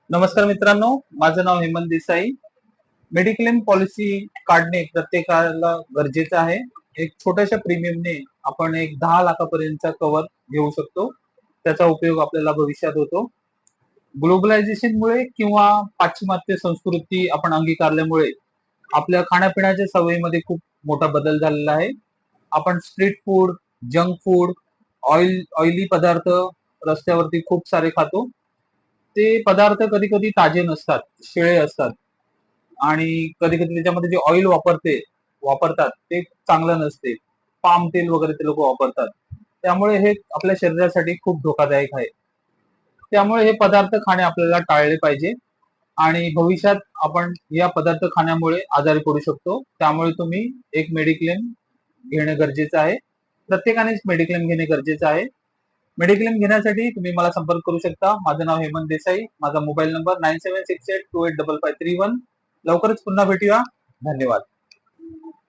नमस्कार मित्रांनो, माझं नाव हेमंत देसाई. मेडिक्लेम पॉलिसी काढणे प्रत्येकाला गरजेचं आहे. एक छोट्याशा प्रीमियमने आपण एक 10 लाखापर्यंतचा कव्हर घेऊ शकतो. त्याचा उपयोग आपल्याला भविष्यात होतो. ग्लोबलायझेशनमुळे किंवा पाश्चिमात्य संस्कृती आपण अंगीकारल्यामुळे आपल्या खाण्यापिण्याच्या सवयीमध्ये खूप मोठा बदल झालेला आहे. आपण street food, junk food, oily पदार्थ रस्त्यावरती खूप सारे खातो. ते पदार्थ कधी-कधी ताजे नसतात, शिळे असतात आणि कधी-कधी त्याच्यामध्ये जे ऑइल वापरतात ते चांगलं नसते. पाम तेल वगैरे ते लोकं वापरतात. त्यामुळे हे आपल्या शरीरासाठी खूप धोकादायक आहे. त्यामुळे हे पदार्थ खाणे आपल्याला टाळले पाहिजे आणि भविष्यात आपण या पदार्थ खाण्यामुळे आजारी पडू शकतो. त्यामुळे तुम्ही एक मेडिक्लेम घेणं गरजेचं आहे. प्रत्येकानेच मेडिक्लेम घेणे गरजेचं आहे. मेडिक्लेम घेण्यासाठी तुम्ही मला संपर्क करू शकता. माझं नाव हेमंत देसाई. माझा मोबाईल नंबर 9768285531. लवकरच पुन्हा भेटूया. धन्यवाद.